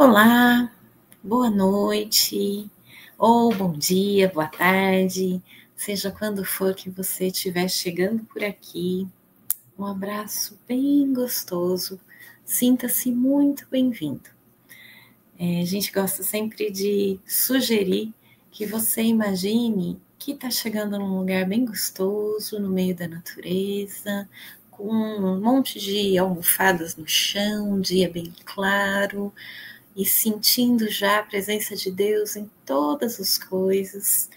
Olá, boa noite, ou bom dia, boa tarde, seja quando for que você estiver chegando por aqui. Um abraço bem gostoso, sinta-se muito bem-vindo. A gente gosta sempre de sugerir que você imagine que está chegando num lugar bem gostoso, no meio da natureza, com um monte de almofadas no chão, um dia bem claro, e sentindo já a presença de Deus em todas as coisas.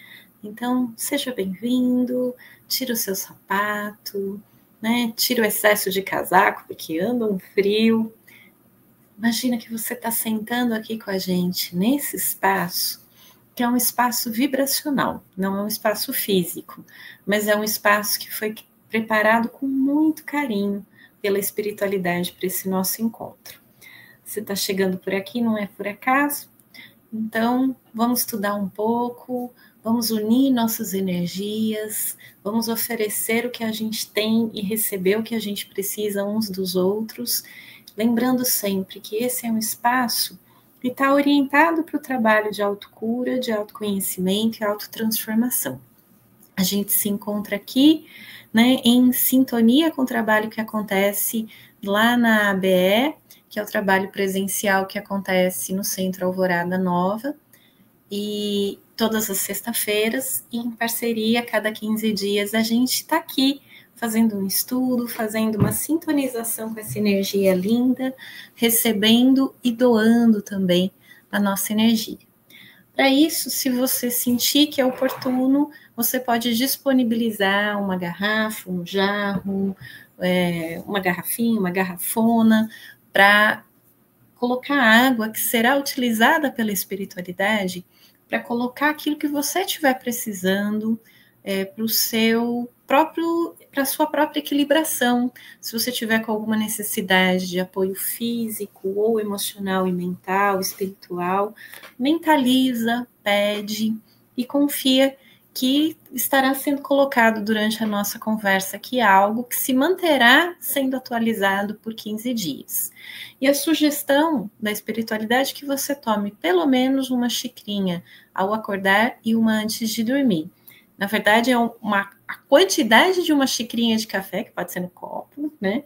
Então, seja bem-vindo, tira o seu sapato, né? Tira o excesso de casaco, porque anda um frio. Imagina que você está sentando aqui com a gente nesse espaço, que é um espaço vibracional, não é um espaço físico, mas é um espaço que foi preparado com muito carinho pela espiritualidade para esse nosso encontro. Você está chegando por aqui, não é por acaso? Então, vamos estudar um pouco, vamos unir nossas energias, vamos oferecer o que a gente tem e receber o que a gente precisa uns dos outros, lembrando sempre que esse é um espaço que está orientado para o trabalho de autocura, de autoconhecimento e autotransformação. A gente se encontra aqui, né, em sintonia com o trabalho que acontece lá na ABE, que é o trabalho presencial que acontece no Centro Alvorada Nova, e todas as sextas-feiras, e em parceria, a cada 15 dias, a gente está aqui fazendo um estudo, fazendo uma sintonização com essa energia linda, recebendo e doando também a nossa energia. Para isso, se você sentir que é oportuno, você pode disponibilizar uma garrafa, um jarro, uma garrafinha, uma garrafona, para colocar água que será utilizada pela espiritualidade para colocar aquilo que você estiver precisando para o seu próprio, para a sua própria equilibração. Se você tiver com alguma necessidade de apoio físico ou emocional e mental, espiritual, mentaliza, pede e confia que estará sendo colocado durante a nossa conversa aqui algo que se manterá sendo atualizado por 15 dias. E a sugestão da espiritualidade é que você tome pelo menos uma xicrinha ao acordar e uma antes de dormir. Na verdade, é a quantidade de uma xicrinha de café, que pode ser no copo, né?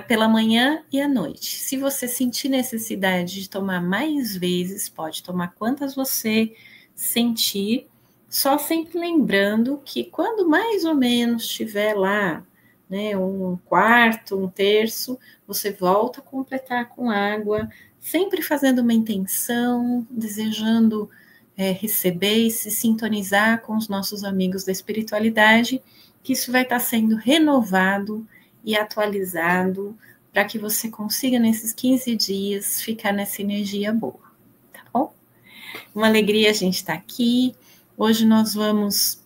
Pela manhã e à noite. Se você sentir necessidade de tomar mais vezes, pode tomar quantas você sentir, só sempre lembrando que quando mais ou menos estiver lá, né, um quarto, um terço, você volta a completar com água, sempre fazendo uma intenção, desejando receber e se sintonizar com os nossos amigos da espiritualidade, que isso vai estar sendo renovado e atualizado para que você consiga, nesses 15 dias, ficar nessa energia boa, tá bom? Uma alegria a gente estar aqui. Hoje nós vamos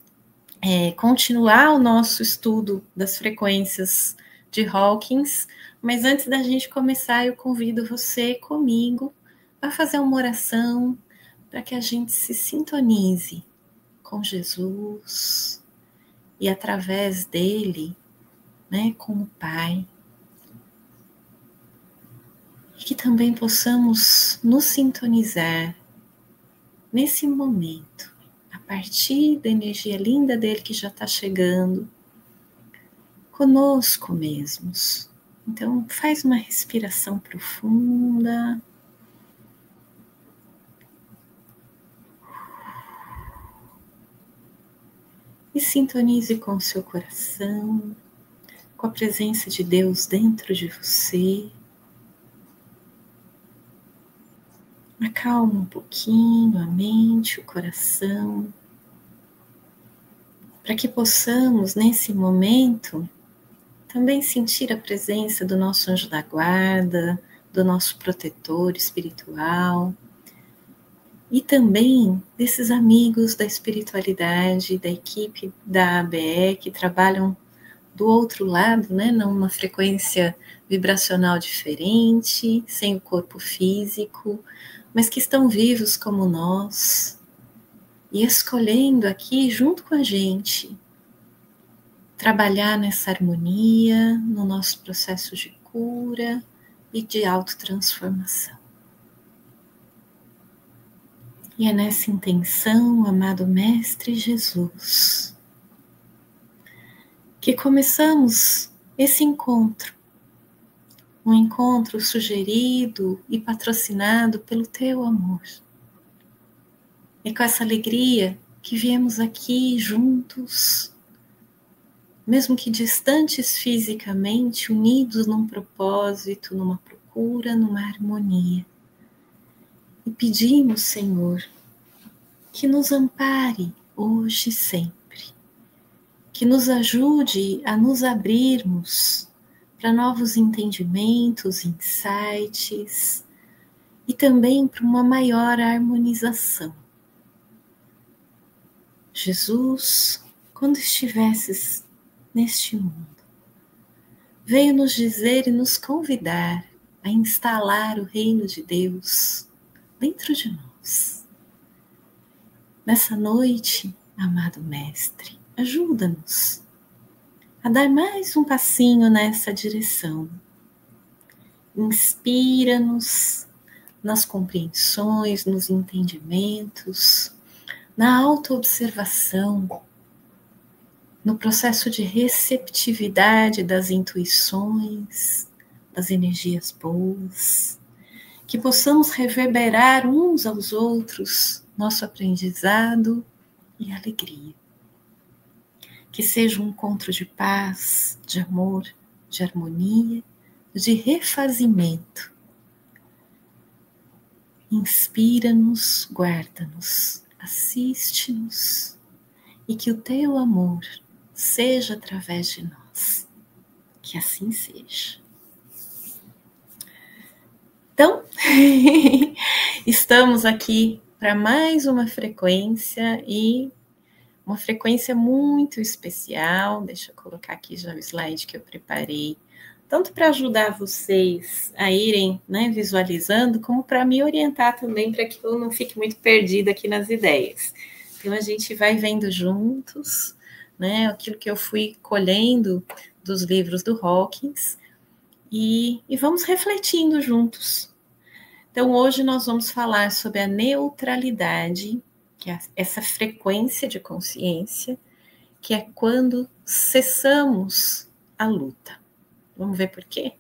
continuar o nosso estudo das frequências de Hawkins, mas antes da gente começar, eu convido você comigo a fazer uma oração para que a gente se sintonize com Jesus e através dele, né, com o Pai. E que também possamos nos sintonizar nesse momento, a partir da energia linda dele que já está chegando, conosco mesmos. Então, faz uma respiração profunda. E sintonize com o seu coração, com a presença de Deus dentro de você. Acalma um pouquinho a mente, o coração, para que possamos, nesse momento, também sentir a presença do nosso anjo da guarda, do nosso protetor espiritual, e também desses amigos da espiritualidade, da equipe da ABE, que trabalham do outro lado, né, numa frequência vibracional diferente, sem o corpo físico, mas que estão vivos como nós, e escolhendo aqui, junto com a gente, trabalhar nessa harmonia, no nosso processo de cura e de autotransformação. E é nessa intenção, amado Mestre Jesus, que começamos esse encontro. Um encontro sugerido e patrocinado pelo teu amor. E com essa alegria que viemos aqui juntos, mesmo que distantes fisicamente, unidos num propósito, numa procura, numa harmonia. E pedimos, Senhor, que nos ampare hoje e sempre, que nos ajude a nos abrirmos para novos entendimentos, insights e também para uma maior harmonização. Jesus, quando estivesses neste mundo, veio nos dizer e nos convidar a instalar o reino de Deus dentro de nós. Nessa noite, amado Mestre, ajuda-nos a dar mais um passinho nessa direção. Inspira-nos nas compreensões, nos entendimentos, na autoobservação, no processo de receptividade das intuições, das energias boas, que possamos reverberar uns aos outros nosso aprendizado e alegria. Que seja um encontro de paz, de amor, de harmonia, de refazimento. Inspira-nos, guarda-nos, assiste-nos e que o teu amor seja através de nós. Que assim seja. Então, estamos aqui para mais uma frequência e uma frequência muito especial. Deixa eu colocar aqui já o slide que eu preparei, tanto para ajudar vocês a irem, né, visualizando, como para me orientar também, para que eu não fique muito perdida aqui nas ideias. Então, a gente vai vendo juntos, né, aquilo que eu fui colhendo dos livros do Hawkins e vamos refletindo juntos. Então, hoje nós vamos falar sobre a neutralidade, que é essa frequência de consciência, que é quando cessamos a luta. Vamos ver por quê?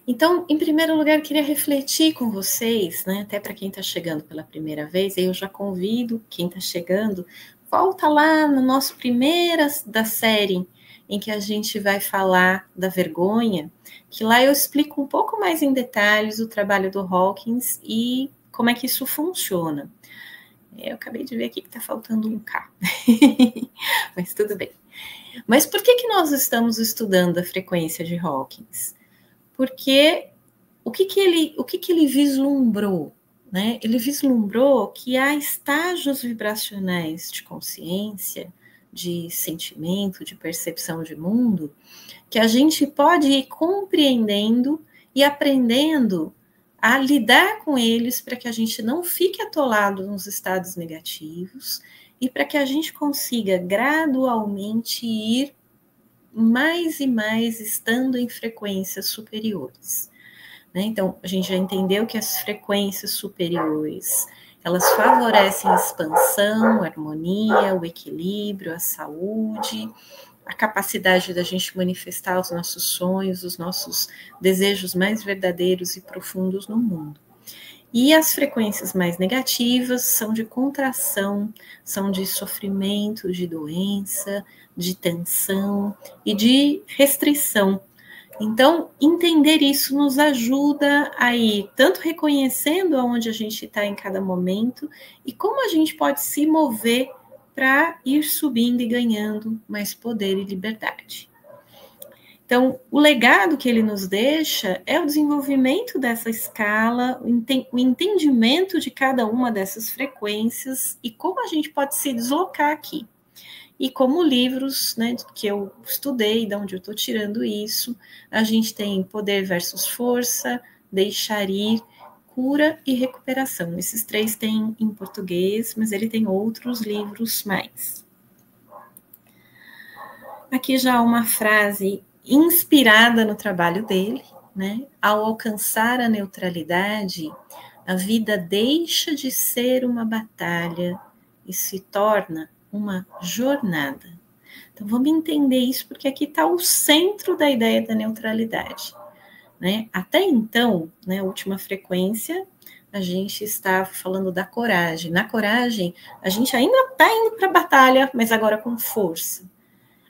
Então, em primeiro lugar, eu queria refletir com vocês, né, até para quem está chegando pela primeira vez, eu já convido quem está chegando, volta lá no nosso primeira da série, em que a gente vai falar da vergonha, que lá eu explico um pouco mais em detalhes o trabalho do Hawkins e como é que isso funciona. Eu acabei de ver aqui que está faltando um K, mas tudo bem. Mas por que nós estamos estudando a frequência de Hawkins? Porque o que ele vislumbrou? Né? Ele vislumbrou que há estágios vibracionais de consciência, de sentimento, de percepção de mundo, que a gente pode ir compreendendo e aprendendo a lidar com eles para que a gente não fique atolado nos estados negativos e para que a gente consiga gradualmente ir mais e mais estando em frequências superiores. Né? Então, a gente já entendeu que as frequências superiores, elas favorecem a expansão, a harmonia, o equilíbrio, a saúde, a capacidade da gente manifestar os nossos sonhos, os nossos desejos mais verdadeiros e profundos no mundo. E as frequências mais negativas são de contração, são de sofrimento, de doença, de tensão e de restrição. Então, entender isso nos ajuda a ir tanto reconhecendo aonde a gente está em cada momento e como a gente pode se mover para ir subindo e ganhando mais poder e liberdade. Então, o legado que ele nos deixa é o desenvolvimento dessa escala, o entendimento de cada uma dessas frequências e como a gente pode se deslocar aqui. E como livros, né, que eu estudei, de onde eu estou tirando isso, a gente tem Poder versus Força, Deixar Ir, Cura e Recuperação. Esses três tem em português, mas ele tem outros livros mais. Aqui já uma frase inspirada no trabalho dele, né? Ao alcançar a neutralidade, a vida deixa de ser uma batalha e se torna uma jornada. Então, vamos entender isso, porque aqui está o centro da ideia da neutralidade, né? Até então, né, a última frequência, a gente estava falando da coragem. Na coragem, a gente ainda está indo para a batalha, mas agora com força.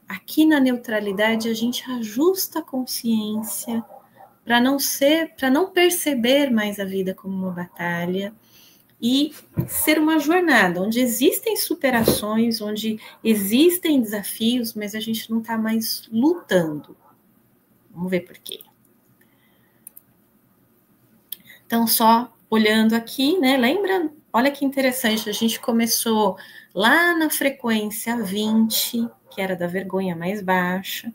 Aqui na neutralidade, a gente ajusta a consciência para não perceber mais a vida como uma batalha e ser uma jornada onde existem superações, onde existem desafios, mas a gente não está mais lutando. Vamos ver por quê. Então, só olhando aqui, né? Lembra? Olha que interessante, a gente começou lá na frequência 20, que era da vergonha mais baixa,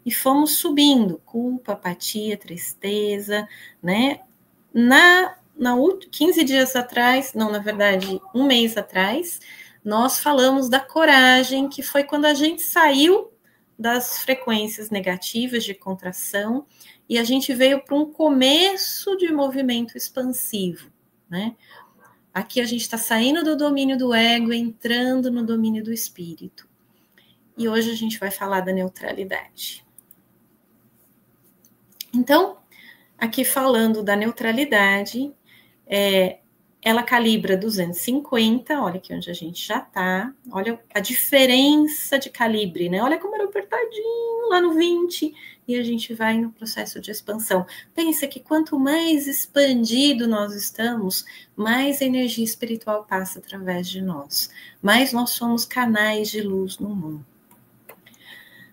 e fomos subindo, culpa, apatia, tristeza, né? 15 dias atrás, não, na verdade, um mês atrás, nós falamos da coragem, que foi quando a gente saiu das frequências negativas de contração e a gente veio para um começo de movimento expansivo, né? Aqui a gente está saindo do domínio do ego, entrando no domínio do espírito. E hoje a gente vai falar da neutralidade. Então, aqui falando da neutralidade, ela calibra 250, olha aqui onde a gente já está, olha a diferença de calibre, né? Olha como era apertadinho lá no 20, e a gente vai no processo de expansão. Pensa que quanto mais expandido nós estamos, mais energia espiritual passa através de nós, mais nós somos canais de luz no mundo.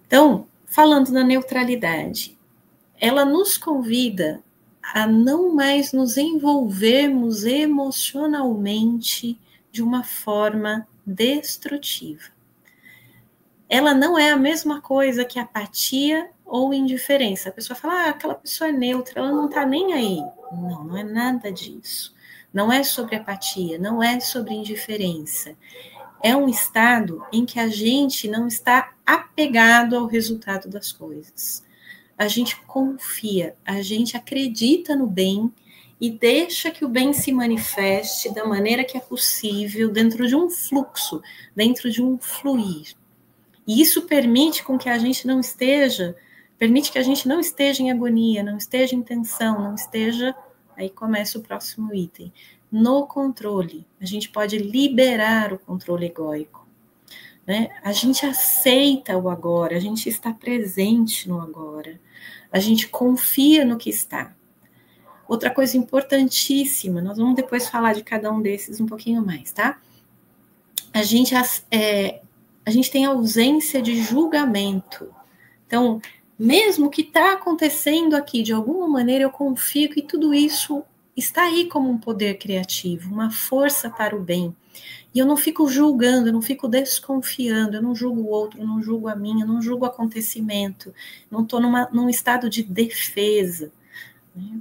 Então, falando na neutralidade, ela nos convida a não mais nos envolvermos emocionalmente de uma forma destrutiva. Ela não é a mesma coisa que apatia ou indiferença. A pessoa fala, aquela pessoa é neutra, ela não está nem aí. Não, não é nada disso. Não é sobre apatia, não é sobre indiferença. É um estado em que a gente não está apegado ao resultado das coisas. A gente confia, a gente acredita no bem e deixa que o bem se manifeste da maneira que é possível, dentro de um fluxo, dentro de um fluir. E isso permite que a gente não esteja em agonia, não esteja em tensão, não esteja, aí começa o próximo item, no controle. A gente pode liberar o controle egóico, né? A gente aceita o agora, a gente está presente no agora, a gente confia no que está. Outra coisa importantíssima, nós vamos depois falar de cada um desses um pouquinho mais, tá? A gente tem ausência de julgamento. Então, mesmo o que está acontecendo aqui, de alguma maneira, eu confio que tudo isso está aí como um poder criativo, uma força para o bem. E eu não fico julgando, eu não fico desconfiando, eu não julgo o outro, eu não julgo a mim, eu não julgo o acontecimento, não estou num estado de defesa, né?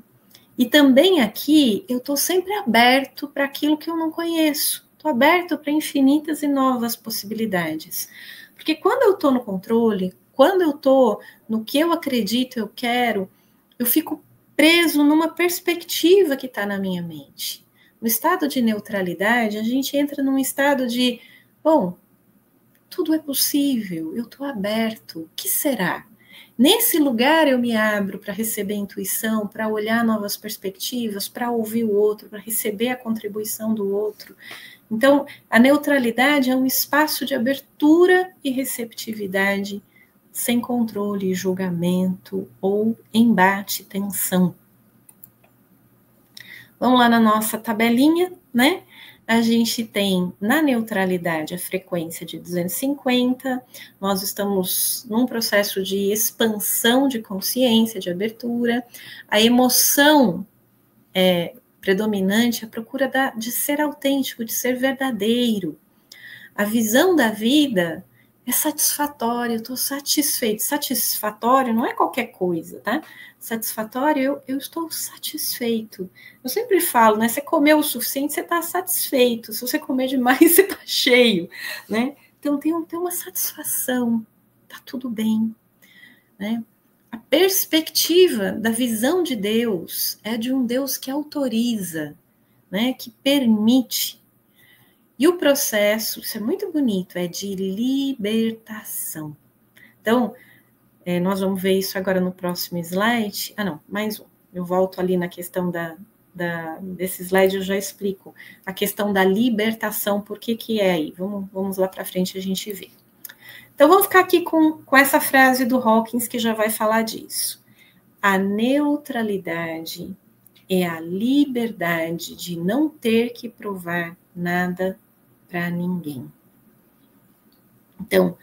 E também aqui, eu estou sempre aberto para aquilo que eu não conheço, estou aberto para infinitas e novas possibilidades. Porque quando eu estou no controle, quando eu estou no que eu acredito, eu quero, eu fico preso numa perspectiva que está na minha mente. No estado de neutralidade, a gente entra num estado de, bom, tudo é possível, eu estou aberto, o que será? Nesse lugar eu me abro para receber intuição, para olhar novas perspectivas, para ouvir o outro, para receber a contribuição do outro. Então, a neutralidade é um espaço de abertura e receptividade, sem controle, julgamento ou embate, tensão. Vamos lá na nossa tabelinha, né? A gente tem na neutralidade a frequência de 250, nós estamos num processo de expansão de consciência, de abertura, a emoção predominante, a procura de ser autêntico, de ser verdadeiro. A visão da vida é satisfatória, eu estou satisfeito. Satisfatório não é qualquer coisa, tá? Satisfatório, eu estou satisfeito. Eu sempre falo, né? Você comeu o suficiente, você está satisfeito. Se você comer demais, você está cheio, né? Então tem uma satisfação, tá tudo bem, né? perspectiva da visão de Deus é de um Deus que autoriza, né, que permite. E o processo, isso é muito bonito, é de libertação. Então, nós vamos ver isso agora no próximo slide. Mais um. Eu volto ali na questão desse slide, eu já explico a questão da libertação, por que é aí. Vamos lá para frente a gente vê. Então, vamos ficar aqui com essa frase do Hawkins, que já vai falar disso. A neutralidade é a liberdade de não ter que provar nada para ninguém. Então,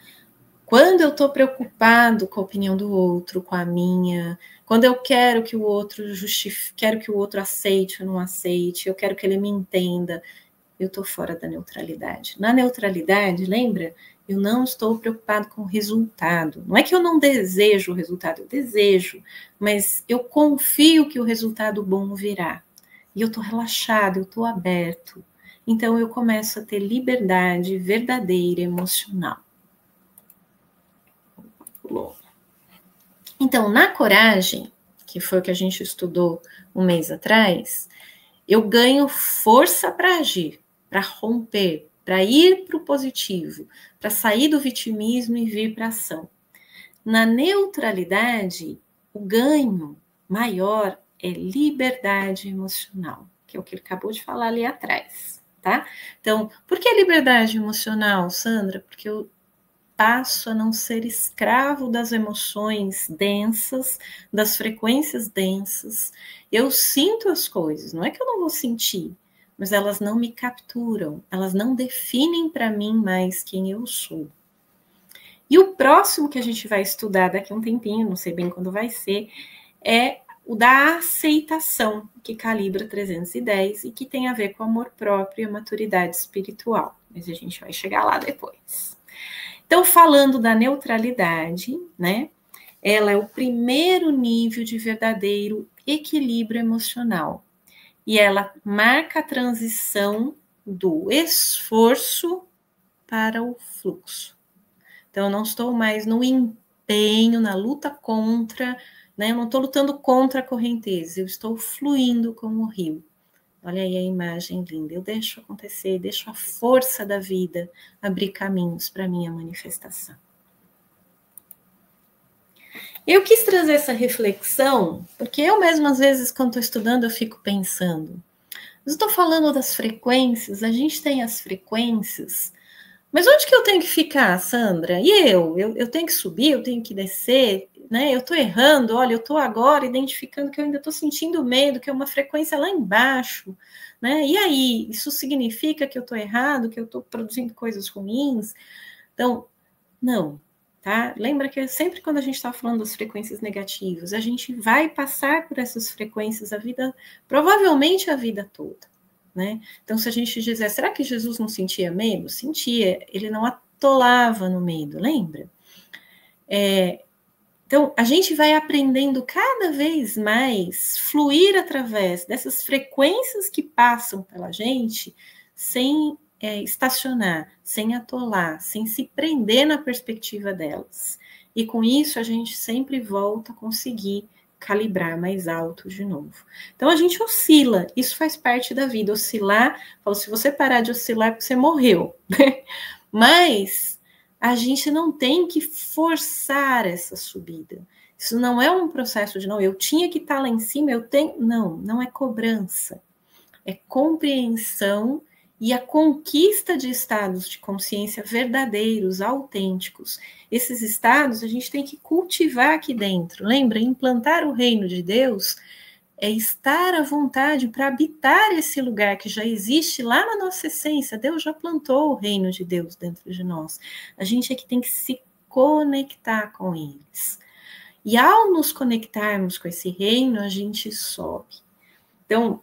quando eu estou preocupado com a opinião do outro, com a minha, quando eu quero que o outro justifique, quero que o outro aceite ou não aceite, eu quero que ele me entenda, eu estou fora da neutralidade. Na neutralidade, lembra? Eu não estou preocupado com o resultado. Não é que eu não desejo o resultado, eu desejo, mas eu confio que o resultado bom virá. E eu estou relaxado, eu estou aberto. Então, eu começo a ter liberdade verdadeira, emocional. Então, na coragem, que foi o que a gente estudou um mês atrás, eu ganho força para agir, para romper, para ir para o positivo, para sair do vitimismo e vir para a ação. Na neutralidade, o ganho maior é liberdade emocional, que é o que ele acabou de falar ali atrás, tá? Então, por que liberdade emocional, Sandra? Porque eu passo a não ser escravo das emoções densas, das frequências densas. Eu sinto as coisas, não é que eu não vou sentir, mas elas não me capturam, elas não definem para mim mais quem eu sou. E o próximo que a gente vai estudar daqui a um tempinho, não sei bem quando vai ser, é o da aceitação, que calibra 310 e que tem a ver com amor próprio e a maturidade espiritual. Mas a gente vai chegar lá depois. Então, falando da neutralidade, né? Ela é o primeiro nível de verdadeiro equilíbrio emocional. E ela marca a transição do esforço para o fluxo. Então, eu não estou mais no empenho, na luta contra, né? Eu não estou lutando contra a correnteza, eu estou fluindo como o rio. Olha aí a imagem linda. Eu deixo acontecer, deixo a força da vida abrir caminhos para a minha manifestação. Eu quis trazer essa reflexão, porque eu mesma, às vezes, quando estou estudando, eu fico pensando. Eu estou falando das frequências, a gente tem as frequências, mas onde que eu tenho que ficar, Sandra? E eu tenho que subir, eu tenho que descer, né? Eu estou errando, olha, eu estou agora identificando que eu ainda estou sentindo medo, que é uma frequência lá embaixo, né? E aí, isso significa que eu estou errado, que eu estou produzindo coisas ruins? Então, não, tá? Lembra que sempre quando a gente está falando das frequências negativas, a gente vai passar por essas frequências a vida, provavelmente a vida toda. Né? Então, se a gente dizer, será que Jesus não sentia medo? Sentia, ele não atolava no medo, lembra? Então, a gente vai aprendendo cada vez mais fluir através dessas frequências que passam pela gente, sem estacionar, sem atolar, sem se prender na perspectiva delas. E com isso, a gente sempre volta a conseguir calibrar mais alto de novo. Então, a gente oscila, isso faz parte da vida, oscilar, se você parar de oscilar, você morreu, né? Mas a gente não tem que forçar essa subida. Isso não é um processo de, não, eu tinha que estar lá em cima, eu tenho... Não é cobrança. É compreensão e a conquista de estados de consciência verdadeiros, autênticos. Esses estados a gente tem que cultivar aqui dentro. Lembra? Implantar o reino de Deus é estar à vontade para habitar esse lugar que já existe lá na nossa essência. Deus já plantou o reino de Deus dentro de nós. A gente é que tem que se conectar com eles. E ao nos conectarmos com esse reino, a gente sobe. Então,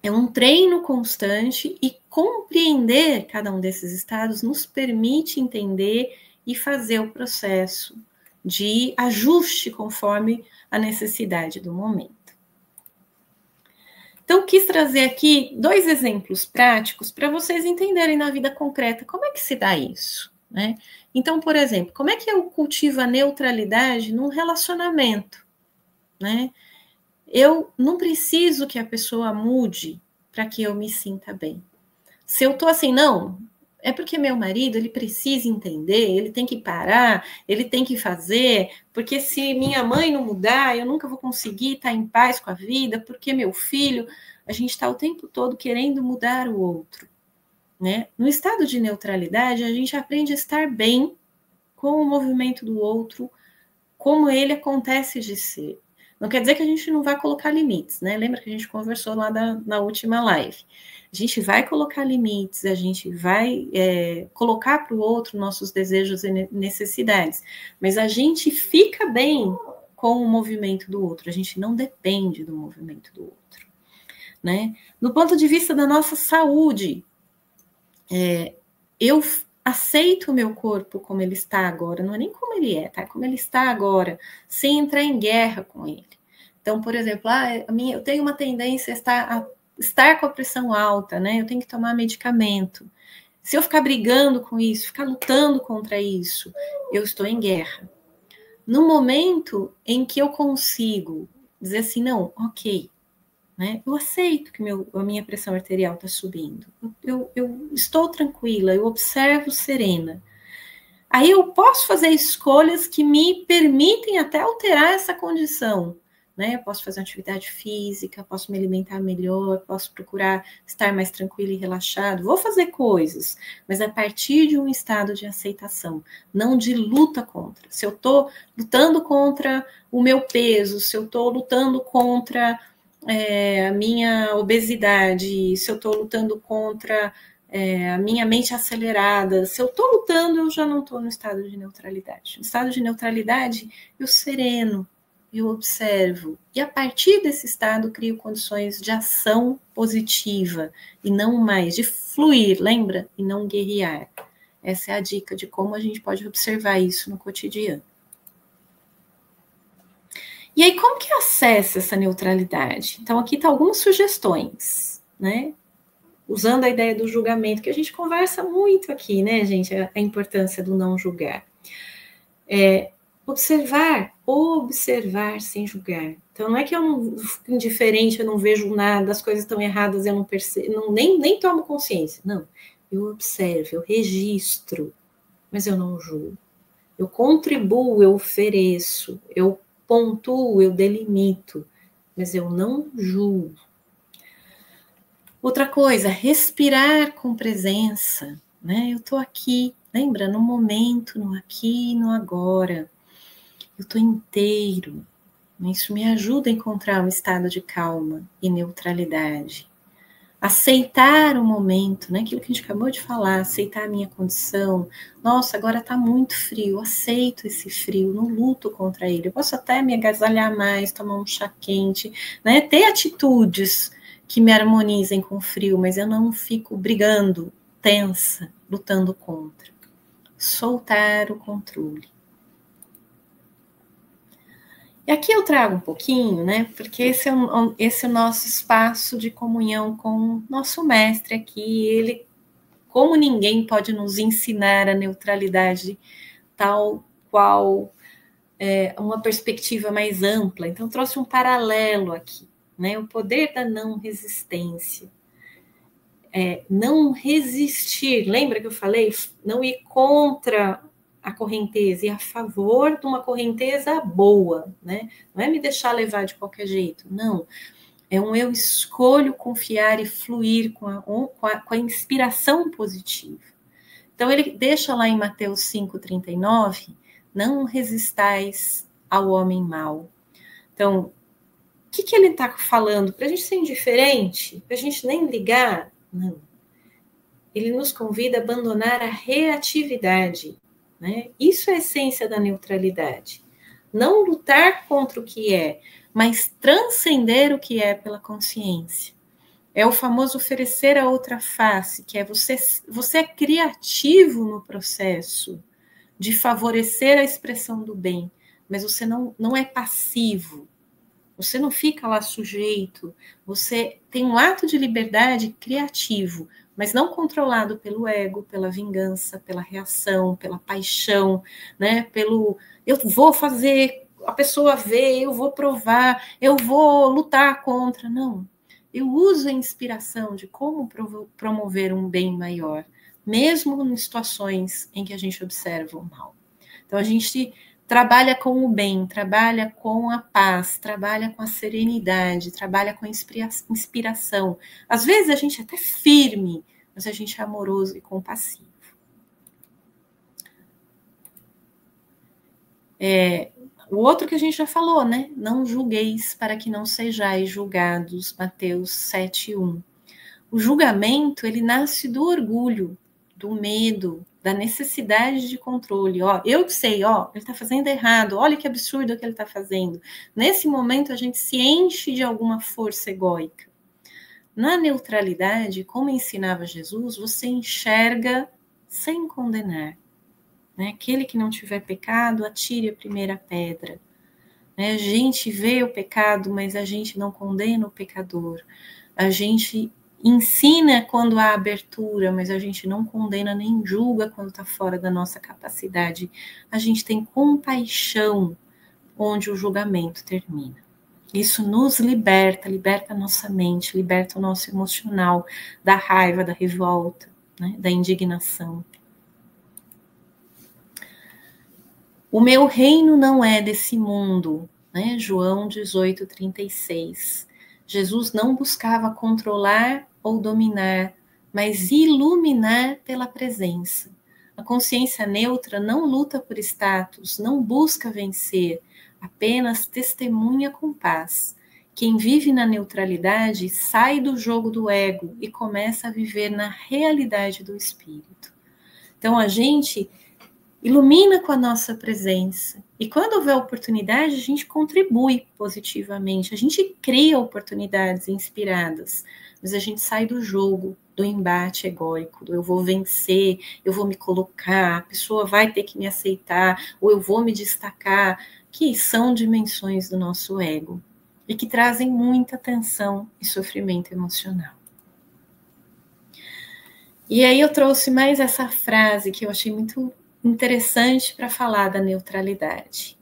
é um treino constante e compreender cada um desses estados nos permite entender e fazer o processo de ajuste conforme a necessidade do momento. Então, quis trazer aqui 2 exemplos práticos para vocês entenderem na vida concreta como é que se dá isso, né? Então, por exemplo, como é que eu cultivo a neutralidade num relacionamento, né? Eu não preciso que a pessoa mude para que eu me sinta bem. Se eu tô assim, não, é porque meu marido, ele precisa entender, ele tem que parar, ele tem que fazer, porque se minha mãe não mudar, eu nunca vou conseguir estar em paz com a vida, porque meu filho, a gente está o tempo todo querendo mudar o outro, né? No estado de neutralidade, a gente aprende a estar bem com o movimento do outro, como ele acontece de ser. Não quer dizer que a gente não vai colocar limites, né? Lembra que a gente conversou lá na última live. A gente vai colocar limites, a gente vai colocar para o outro nossos desejos e necessidades, mas a gente fica bem com o movimento do outro, a gente não depende do movimento do outro, né? No ponto de vista da nossa saúde, eu aceito o meu corpo como ele está agora, não é nem como ele é, tá? Como ele está agora, sem entrar em guerra com ele. Então, por exemplo, eu tenho uma tendência a estar com a pressão alta, né? Eu tenho que tomar medicamento. Se eu ficar brigando com isso, ficar lutando contra isso, eu estou em guerra. No momento em que eu consigo dizer assim, não, ok, né? Eu aceito que a minha pressão arterial está subindo. Eu estou tranquila, eu observo serena. Aí eu posso fazer escolhas que me permitem até alterar essa condição. Né? Eu posso fazer uma atividade física, posso me alimentar melhor, posso procurar estar mais tranquilo e relaxado. Vou fazer coisas, mas a partir de um estado de aceitação, não de luta contra. Se eu estou lutando contra o meu peso, se eu estou lutando contra a minha obesidade, se eu estou lutando contra a minha mente acelerada, se eu estou lutando, eu já não estou no estado de neutralidade. No estado de neutralidade, eu sereno, eu observo, e a partir desse estado crio condições de ação positiva, e não mais de fluir, lembra? E não guerrear. Essa é a dica de como a gente pode observar isso no cotidiano. E aí, como que acessa essa neutralidade? Então, aqui tá algumas sugestões, né? Usando a ideia do julgamento, que a gente conversa muito aqui, né, gente? A importância do não julgar. Observar sem julgar. Então, não é que eu não fico indiferente, eu não vejo nada, as coisas estão erradas, eu não percebo, nem tomo consciência. Não, eu observo, eu registro, mas eu não julgo. Eu contribuo, eu ofereço, eu pontuo, eu delimito, mas eu não julgo. Outra coisa, respirar com presença, né? Eu estou aqui, lembra? No momento, no aqui e no agora. Eu estou inteiro. Isso me ajuda a encontrar um estado de calma e neutralidade. Aceitar o momento, né? Aquilo que a gente acabou de falar, aceitar a minha condição. Nossa, agora está muito frio, aceito esse frio, não luto contra ele. Eu posso até me agasalhar mais, tomar um chá quente, né? Ter atitudes que me harmonizem com o frio, mas eu não fico brigando, tensa, lutando contra. Soltar o controle. E aqui eu trago um pouquinho, né? Porque esse é o nosso espaço de comunhão com o nosso mestre aqui. Ele, como ninguém, pode nos ensinar a neutralidade tal qual uma perspectiva mais ampla. Então, trouxe um paralelo aqui, né? O poder da não resistência. Não resistir. Lembra que eu falei? Não ir contra a correnteza e a favor de uma correnteza boa, né? Não é me deixar levar de qualquer jeito, não. Eu escolho confiar e fluir com a inspiração positiva. Então, ele deixa lá em Mateus 5,39, não resistais ao homem mau. Então, o que ele está falando? Para a gente ser indiferente? Para a gente nem ligar? Não. Ele nos convida a abandonar a reatividade, né? Isso é a essência da neutralidade. Não lutar contra o que é, mas transcender o que é pela consciência. É o famoso oferecer a outra face, que é você é criativo no processo de favorecer a expressão do bem, mas você não é passivo. Você não fica lá sujeito, você tem um ato de liberdade criativo, mas não controlado pelo ego, pela vingança, pela reação, pela paixão, né? Pelo eu vou fazer, a pessoa vê, eu vou provar, eu vou lutar contra. Não. Eu uso a inspiração de como promover um bem maior, mesmo em situações em que a gente observa o mal. Então a gente trabalha com o bem, trabalha com a paz, trabalha com a serenidade, trabalha com a inspiração. Às vezes a gente é até firme, mas a gente é amoroso e compassivo. O outro que a gente já falou, né? Não julgueis para que não sejais julgados, Mateus 7:1. O julgamento, ele nasce do orgulho, do medo, da necessidade de controle. Ó, eu sei, ó, ele está fazendo errado, olha que absurdo o que ele está fazendo. Nesse momento, a gente se enche de alguma força egóica. Na neutralidade, como ensinava Jesus, você enxerga sem condenar. Né? Aquele que não tiver pecado, atire a primeira pedra. Né? A gente vê o pecado, mas a gente não condena o pecador. A gente ensina quando há abertura, mas a gente não condena nem julga quando está fora da nossa capacidade. A gente tem compaixão onde o julgamento termina. Isso nos liberta, liberta a nossa mente, liberta o nosso emocional da raiva, da revolta, né, da indignação. O meu reino não é desse mundo, né? João 18:36. Jesus não buscava controlar ou dominar, mas iluminar pela presença. A consciência neutra não luta por status, não busca vencer, apenas testemunha com paz. Quem vive na neutralidade sai do jogo do ego e começa a viver na realidade do espírito. Então a gente ilumina com a nossa presença. E quando houver oportunidade, a gente contribui positivamente, a gente cria oportunidades inspiradas, mas a gente sai do jogo, do embate egóico, do eu vou vencer, eu vou me colocar, a pessoa vai ter que me aceitar, ou eu vou me destacar, que são dimensões do nosso ego e que trazem muita tensão e sofrimento emocional. E aí eu trouxe mais essa frase que eu achei muito interessante para falar da neutralidade.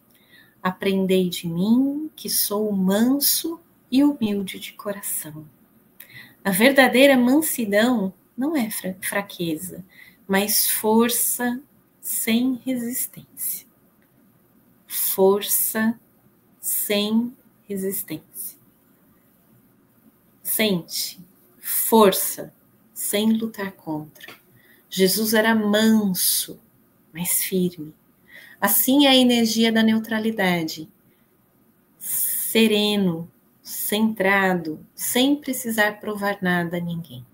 Aprendei de mim, que sou manso e humilde de coração. A verdadeira mansidão não é fraqueza, mas força sem resistência. Força sem resistência. Sente, força sem lutar contra. Jesus era manso, mas firme. Assim é a energia da neutralidade. Sereno, centrado, sem precisar provar nada a ninguém.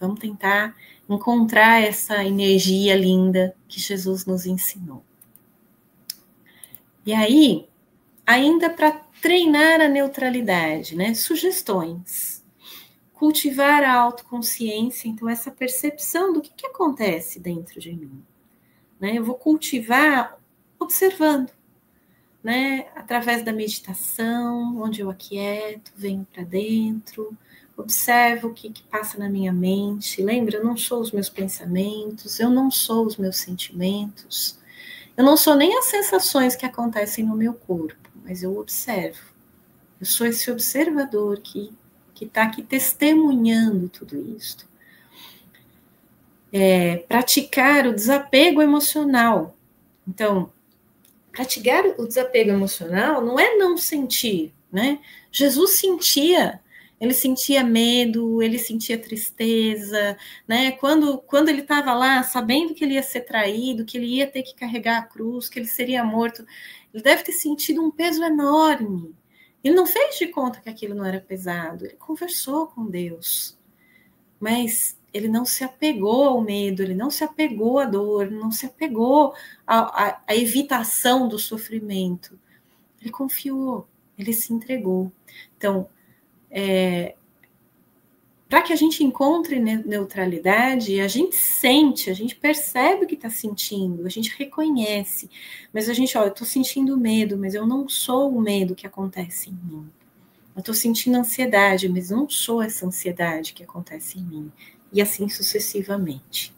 Vamos tentar encontrar essa energia linda que Jesus nos ensinou. E aí, ainda para treinar a neutralidade, né? Sugestões. Cultivar a autoconsciência, então essa percepção do que acontece dentro de mim. Né? Eu vou cultivar observando, né? Através da meditação, onde eu aquieto, venho para dentro, observo o que passa na minha mente. Lembra, eu não sou os meus pensamentos, eu não sou os meus sentimentos, eu não sou nem as sensações que acontecem no meu corpo, mas eu observo. Eu sou esse observador que está aqui testemunhando tudo isso. Praticar o desapego emocional. Então, praticar o desapego emocional não é não sentir, né? Jesus sentia, ele sentia medo, ele sentia tristeza, né? Quando ele estava lá, sabendo que ele ia ser traído, que ele ia ter que carregar a cruz, que ele seria morto, ele deve ter sentido um peso enorme. Ele não fez de conta que aquilo não era pesado, ele conversou com Deus, mas ele não se apegou ao medo, ele não se apegou à dor, não se apegou à evitação do sofrimento. Ele confiou, ele se entregou. Então, para que a gente encontre neutralidade, a gente sente, a gente percebe o que está sentindo, a gente reconhece, mas a gente, eu estou sentindo medo, mas eu não sou o medo que acontece em mim. Eu estou sentindo ansiedade, mas não sou essa ansiedade que acontece em mim. E assim sucessivamente.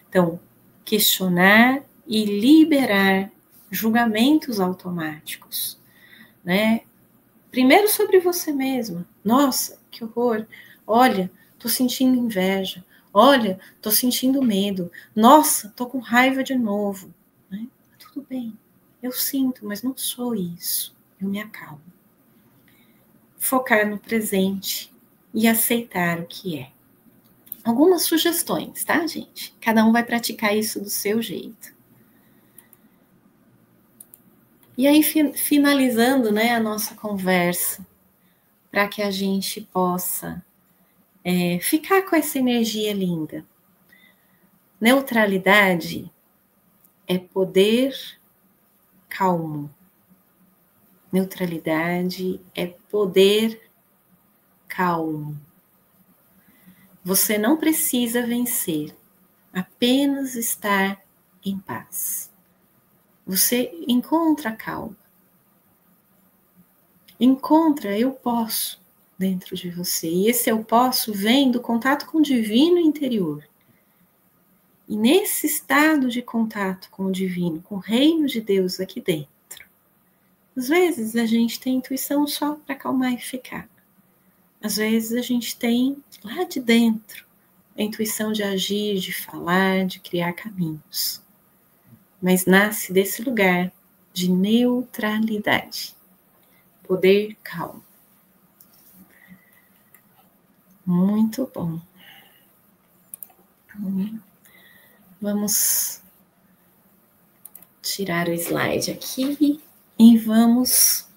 Então, questionar e liberar julgamentos automáticos, né? Primeiro sobre você mesma. Nossa, que horror. Olha, tô sentindo inveja. Olha, tô sentindo medo. Nossa, tô com raiva de novo. Né? Tudo bem. Eu sinto, mas não sou isso. Eu me acalmo. Focar no presente e aceitar o que é. Algumas sugestões, tá, gente? Cada um vai praticar isso do seu jeito. E aí, finalizando, né, a nossa conversa, para que a gente possa ficar com essa energia linda. Neutralidade é poder calmo. Neutralidade é poder calmo. Você não precisa vencer, apenas estar em paz. Você encontra a calma. Encontra eu posso dentro de você. E esse eu posso vem do contato com o divino interior. E nesse estado de contato com o divino, com o reino de Deus aqui dentro, às vezes a gente tem intuição só para acalmar e ficar. Às vezes a gente tem lá de dentro a intuição de agir, de falar, de criar caminhos. Mas nasce desse lugar de neutralidade, poder calmo. Muito bom. Vamos tirar o slide aqui e vamos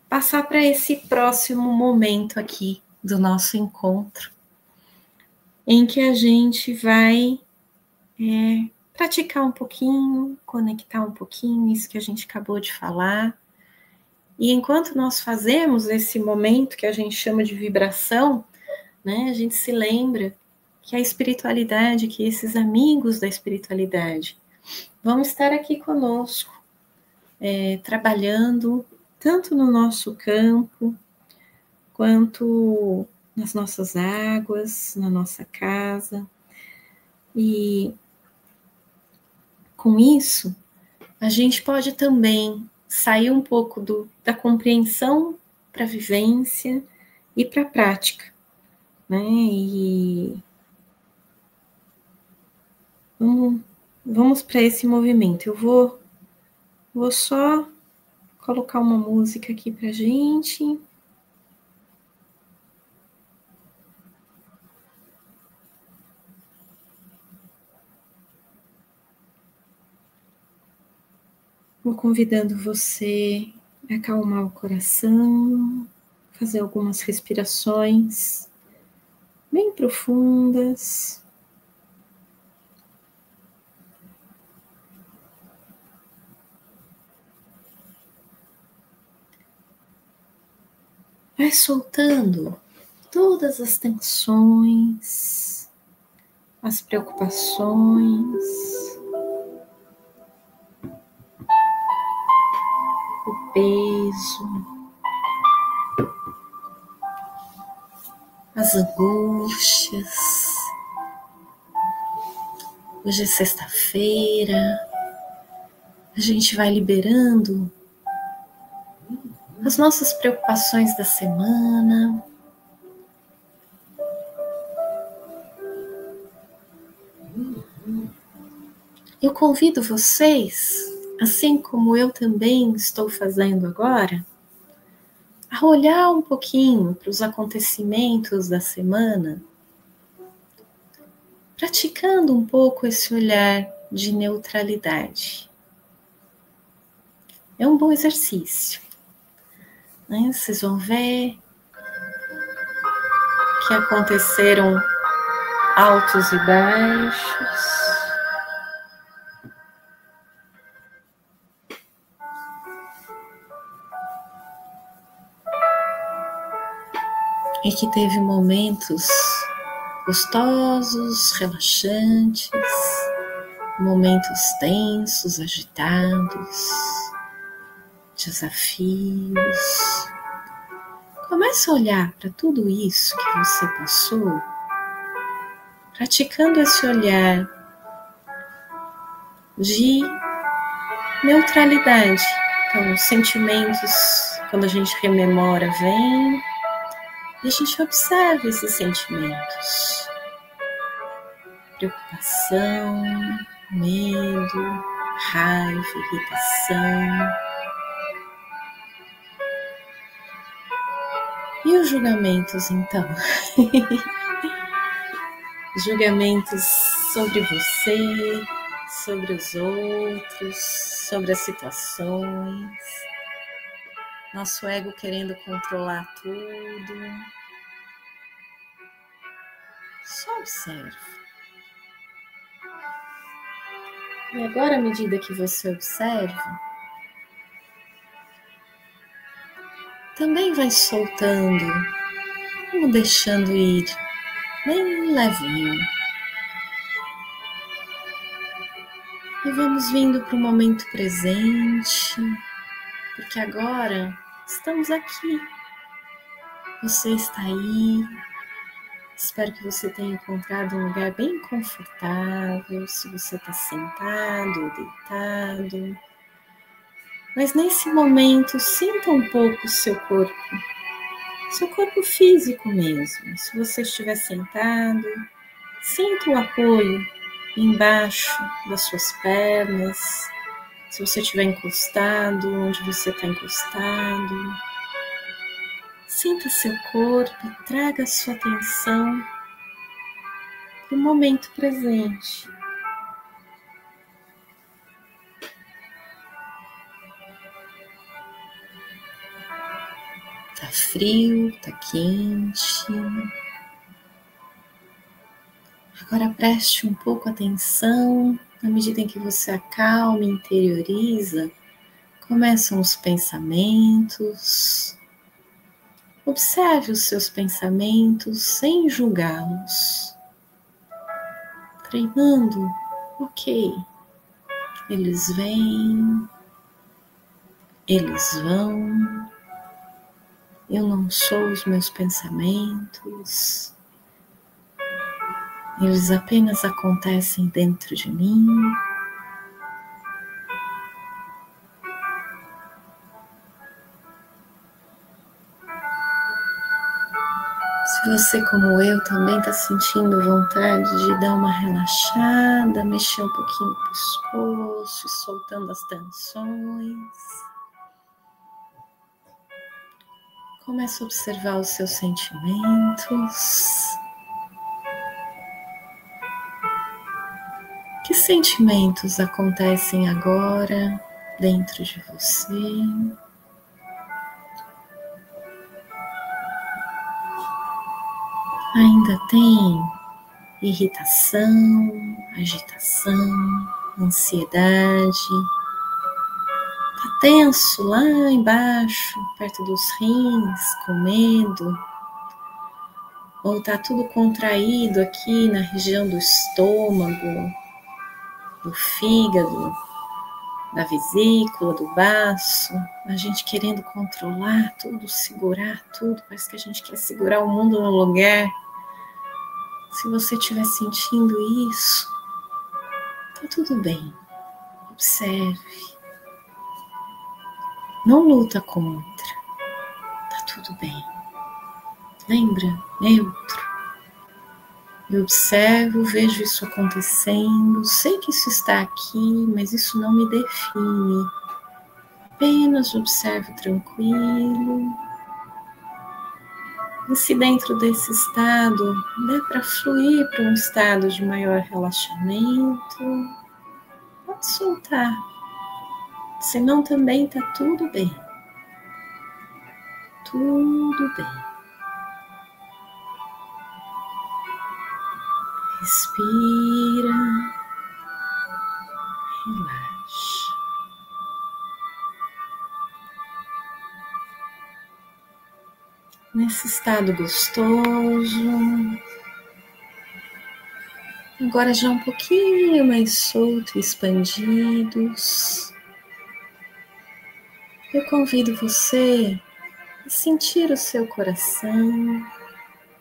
passar para esse próximo momento aqui do nosso encontro, em que a gente vai praticar um pouquinho, conectar um pouquinho isso que a gente acabou de falar. E enquanto nós fazemos esse momento que a gente chama de vibração, né, a gente se lembra que a espiritualidade, que esses amigos da espiritualidade vão estar aqui conosco, trabalhando tanto no nosso campo, quanto nas nossas águas, na nossa casa. E com isso, a gente pode também sair um pouco da compreensão para a vivência e para a prática, né? E vamos para esse movimento. Eu vou só colocar uma música aqui para a gente. Vou convidando você a acalmar o coração, fazer algumas respirações bem profundas. Vai soltando todas as tensões, as preocupações, o peso, as angústias. Hoje é sexta-feira, a gente vai liberando as nossas preocupações da semana. Eu convido vocês, assim como eu também estou fazendo agora, a olhar um pouquinho para os acontecimentos da semana, praticando um pouco esse olhar de neutralidade. É um bom exercício, né? Vocês vão ver que aconteceram altos e baixos. e que teve momentos gostosos, relaxantes, momentos tensos, agitados, desafios. Comece a olhar para tudo isso que você passou, praticando esse olhar de neutralidade. Então, os sentimentos, quando a gente rememora, vêm e a gente observa esses sentimentos. Preocupação, medo, raiva, irritação. E os julgamentos, então? Julgamentos sobre você, sobre os outros, sobre as situações. Nosso ego querendo controlar tudo. Só observe. E agora, à medida que você observa, também vai soltando, ou deixando ir, bem levinho. E vamos vindo para o momento presente, porque agora estamos aqui. Você está aí. Espero que você tenha encontrado um lugar bem confortável, se você está sentado ou deitado. Mas nesse momento, sinta um pouco o seu corpo físico mesmo. Se você estiver sentado, sinta o apoio embaixo das suas pernas. Se você estiver encostado, onde você está encostado. Sinta seu corpo e traga a sua atenção para o momento presente. Tá frio, tá quente. Agora preste um pouco atenção, na medida em que você acalma e interioriza, começam os pensamentos. Observe os seus pensamentos sem julgá-los. Treinando, ok. Eles vêm, eles vão. Eu não sou os meus pensamentos. Eles apenas acontecem dentro de mim. Se você, como eu, também está sentindo vontade de dar uma relaxada, mexer um pouquinho o pescoço, soltando as tensões. Comece a observar os seus sentimentos. Que sentimentos acontecem agora dentro de você? Ainda tem irritação, agitação, ansiedade? Tá tenso lá embaixo, perto dos rins, com medo? Ou tá tudo contraído aqui na região do estômago, do fígado, da vesícula, do baço? A gente querendo controlar tudo, segurar tudo, parece que a gente quer segurar o mundo no lugar. Se você estiver sentindo isso, tá tudo bem. Observe. Não luta contra. Tá tudo bem. Lembra? Neutro. Eu observo, vejo isso acontecendo. Sei que isso está aqui, mas isso não me define. Apenas observo tranquilo. E se dentro desse estado der para fluir para um estado de maior relaxamento, pode soltar. Senão também tá tudo bem. Tudo bem. Respira. Relaxa. nesse estado gostoso. Agora já um pouquinho mais solto e expandidos. Eu convido você a sentir o seu coração.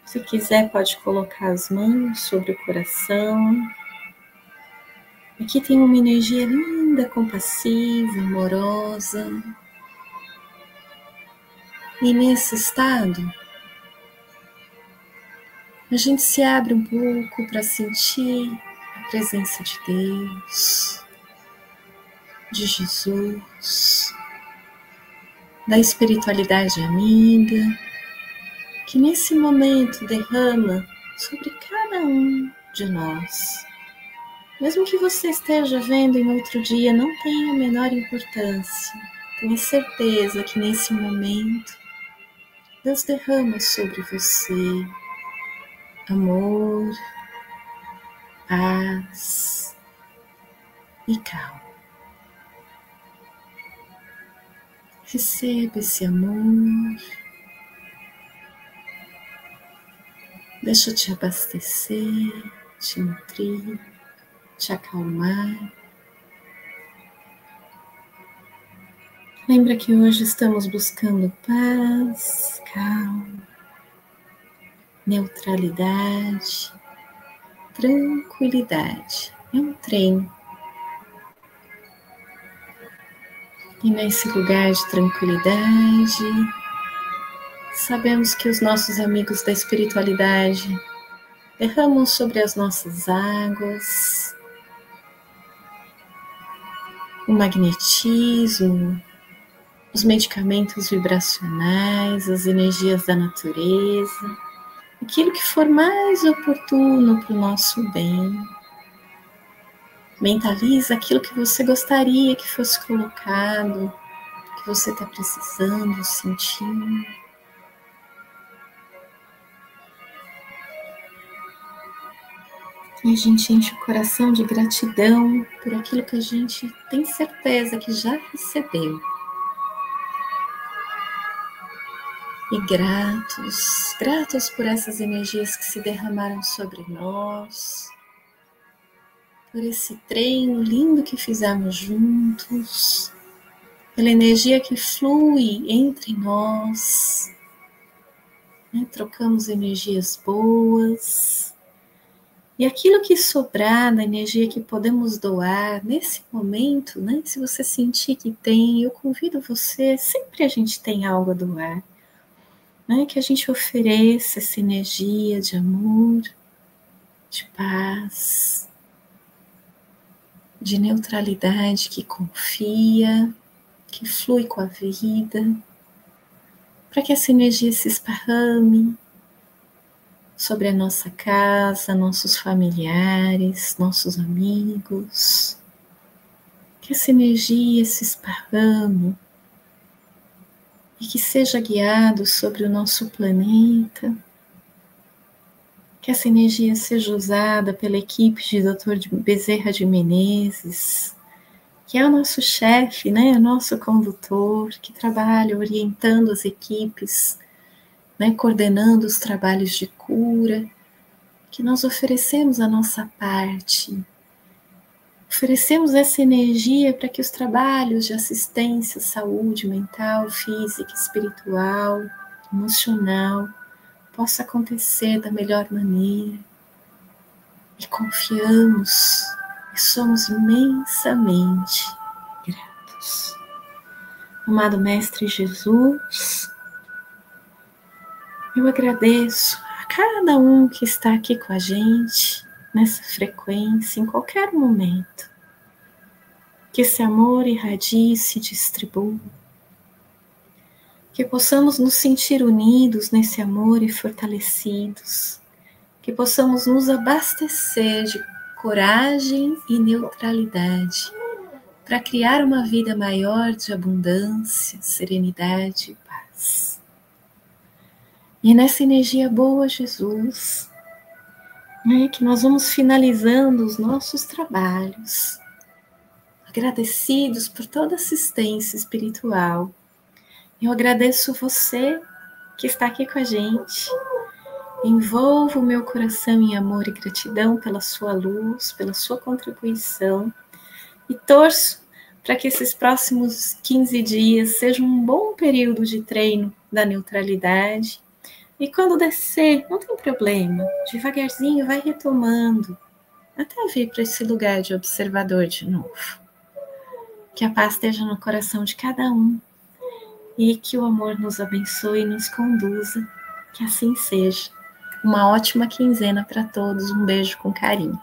Se quiser, pode colocar as mãos sobre o coração. Aqui tem uma energia linda, compassiva, amorosa. E nesse estado, a gente se abre um pouco para sentir a presença de Deus, de Jesus, da espiritualidade amiga, que nesse momento derrama sobre cada um de nós. Mesmo que você esteja vendo em outro dia, não tem a menor importância. Tenha certeza que nesse momento, Deus derrama sobre você amor, paz e calma. Receba esse amor. Deixa eu te abastecer, te nutrir, te acalmar. Lembra que hoje estamos buscando paz, calma, neutralidade, tranquilidade. É um trem. E nesse lugar de tranquilidade, sabemos que os nossos amigos da espiritualidade derramam sobre as nossas águas o magnetismo, os medicamentos vibracionais, as energias da natureza, aquilo que for mais oportuno para o nosso bem. Mentaliza aquilo que você gostaria que fosse colocado, que você está precisando, sentindo. E a gente enche o coração de gratidão por aquilo que a gente tem certeza que já recebeu. E gratos por essas energias que se derramaram sobre nós, por esse treino lindo que fizemos juntos, pela energia que flui entre nós, né? Trocamos energias boas. E aquilo que sobrar da energia que podemos doar nesse momento, né? Se você sentir que tem, eu convido você, sempre a gente tem algo a doar, né? Que a gente ofereça essa energia de amor, de paz, de neutralidade, que confia, que flui com a vida, para que essa energia se esparrame sobre a nossa casa, nossos familiares, nossos amigos, que essa energia se esparrame e que seja guiado sobre o nosso planeta, que essa energia seja usada pela equipe de Dr. Bezerra de Menezes, que é o nosso chefe, né, o nosso condutor, que trabalha orientando as equipes, né, coordenando os trabalhos de cura, que nós oferecemos a nossa parte, oferecemos essa energia para que os trabalhos de assistência, saúde mental, física, espiritual, emocional, possa acontecer da melhor maneira. E confiamos e somos imensamente gratos. Amado Mestre Jesus, eu agradeço a cada um que está aqui com a gente, nessa frequência, em qualquer momento. Que esse amor irradie e se distribua. Que possamos nos sentir unidos nesse amor e fortalecidos. Que possamos nos abastecer de coragem e neutralidade para criar uma vida maior de abundância, serenidade e paz. E nessa energia boa, Jesus, né, que nós vamos finalizando os nossos trabalhos, agradecidos por toda assistência espiritual. Eu agradeço você que está aqui com a gente. Envolvo o meu coração em amor e gratidão pela sua luz, pela sua contribuição, e torço para que esses próximos 15 dias sejam um bom período de treino da neutralidade. E quando descer, não tem problema, devagarzinho vai retomando, até vir para esse lugar de observador de novo. Que a paz esteja no coração de cada um e que o amor nos abençoe e nos conduza, que assim seja. Uma ótima quinzena para todos, um beijo com carinho.